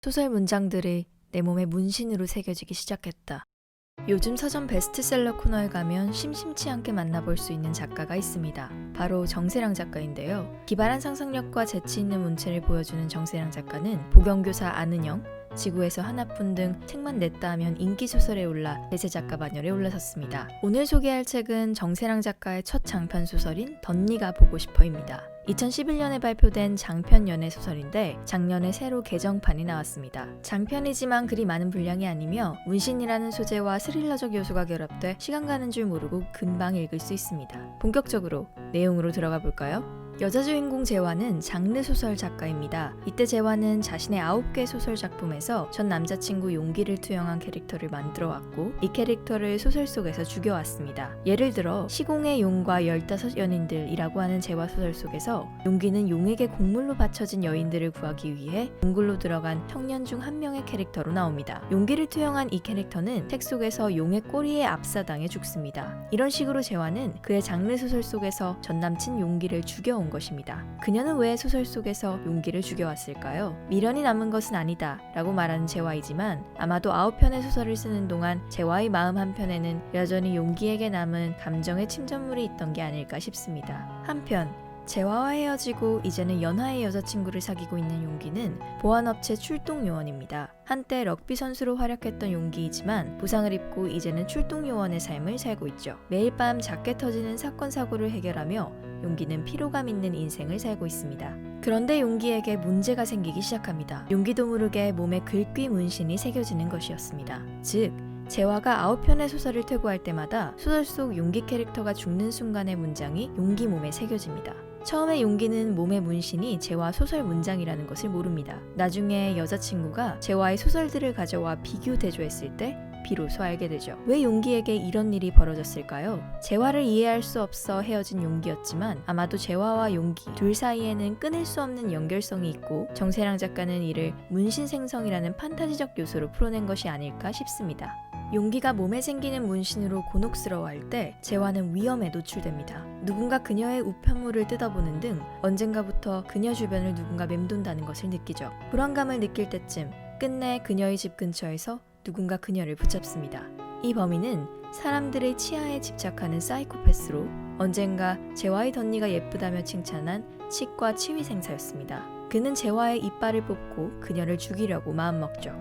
소설 문장들이 내 몸에 문신으로 새겨지기 시작했다. 요즘 서점 베스트셀러 코너에 가면 심심치 않게 만나볼 수 있는 작가가 있습니다. 바로 정세랑 작가인데요. 기발한 상상력과 재치 있는 문체를 보여주는 정세랑 작가는 보경교사 안은영, 지구에서 하나뿐 등 책만 냈다 하면 인기 소설에 올라 대세 작가 반열에 올라섰습니다. 오늘 소개할 책은 정세랑 작가의 첫 장편 소설인 덧니가 보고 싶어입니다. 2011년에 발표된 장편 연애 소설인데 작년에 새로 개정판이 나왔습니다. 장편이지만 그리 많은 분량이 아니며 문신이라는 소재와 스릴러적 요소가 결합돼 시간 가는 줄 모르고 금방 읽을 수 있습니다. 본격적으로 내용으로 들어가 볼까요? 여자 주인공 재화는 장르 소설 작가입니다. 이때 재화는 자신의 9개 소설 작품에서 전 남자친구 용기를 투영한 캐릭터를 만들어 왔고 이 캐릭터를 소설 속에서 죽여왔습니다. 예를 들어 시공의 용과 15연인들이라고 하는 재화 소설 속에서 용기는 용에게 곡물로 바쳐진 여인들을 구하기 위해 동굴로 들어간 청년 중 한 명의 캐릭터로 나옵니다. 용기를 투영한 이 캐릭터는 책 속에서 용의 꼬리에 압사당해 죽습니다. 이런 식으로 재화는 그의 장르 소설 속에서 전 남친 용기를 죽여온 것입니다. 그녀는 왜 소설 속에서 용기를 죽여왔을까요? 미련이 남은 것은 아니다 라고 말하는 재화이지만 아마도 9편의 소설을 쓰는 동안 재화의 마음 한편에는 여전히 용기에게 남은 감정의 침전물이 있던 게 아닐까 싶습니다. 한편 재화와 헤어지고 이제는 연하의 여자친구를 사귀고 있는 용기는 보안업체 출동 요원입니다. 한때 럭비 선수로 활약했던 용기이지만 부상을 입고 이제는 출동 요원의 삶을 살고 있죠. 매일 밤 작게 터지는 사건 사고를 해결하며 용기는 피로감 있는 인생을 살고 있습니다. 그런데 용기에게 문제가 생기기 시작합니다. 용기도 모르게 몸에 글귀 문신이 새겨지는 것이었습니다. 즉 재화가 9편의 소설을 퇴고할 때마다 소설 속 용기 캐릭터가 죽는 순간의 문장이 용기 몸에 새겨집니다. 처음에 용기는 몸의 문신이 재화 소설 문장이라는 것을 모릅니다. 나중에 여자친구가 재화의 소설들을 가져와 비교 대조했을 때 비로소 알게 되죠. 왜 용기에게 이런 일이 벌어졌을까요? 재화를 이해할 수 없어 헤어진 용기였지만 아마도 재화와 용기 둘 사이에는 끊을 수 없는 연결성이 있고 정세랑 작가는 이를 문신 생성이라는 판타지적 요소로 풀어낸 것이 아닐까 싶습니다. 용기가 몸에 생기는 문신으로 곤혹스러워할 때 재화는 위험에 노출됩니다. 누군가 그녀의 우편물을 뜯어보는 등 언젠가부터 그녀 주변을 누군가 맴돈다는 것을 느끼죠. 불안감을 느낄 때쯤 끝내 그녀의 집 근처에서 누군가 그녀를 붙잡습니다. 이 범인은 사람들의 치아에 집착하는 사이코패스로 언젠가 재화의 덧니가 예쁘다며 칭찬한 치과 치위생사였습니다. 그는 재화의 이빨을 뽑고 그녀를 죽이려고 마음먹죠.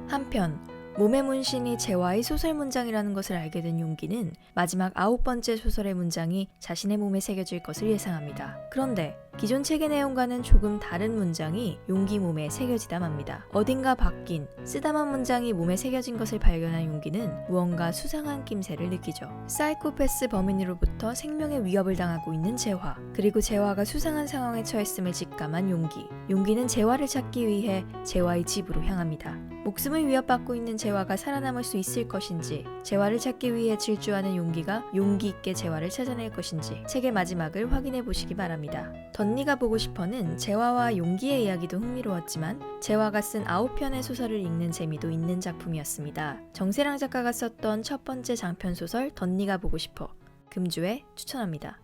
한편 몸의 문신이 재화의 소설 문장이라는 것을 알게 된 용기는 마지막 9번째 소설의 문장이 자신의 몸에 새겨질 것을 예상합니다. 그런데 기존 책의 내용과는 조금 다른 문장이 용기 몸에 새겨지다 맙니다. 어딘가 바뀐 쓰다만 문장이 몸에 새겨진 것을 발견한 용기는 무언가 수상한 낌새를 느끼죠. 사이코패스 범인으로부터 생명의 위협을 당하고 있는 재화, 그리고 재화가 수상한 상황에 처했음을 직감한 용기. 용기는 재화를 찾기 위해 재화의 집으로 향합니다. 목숨을 위협받고 있는 재화가 살아남을 수 있을 것인지, 재화를 찾기 위해 질주하는 용기가 용기 있게 재화를 찾아낼 것인지 책의 마지막을 확인해 보시기 바랍니다. 덧니가 보고 싶어는 재화와 용기의 이야기도 흥미로웠지만 재화가 쓴 9편의 소설을 읽는 재미도 있는 작품이었습니다. 정세랑 작가가 썼던 첫 번째 장편 소설 덧니가 보고 싶어 금주에 추천합니다.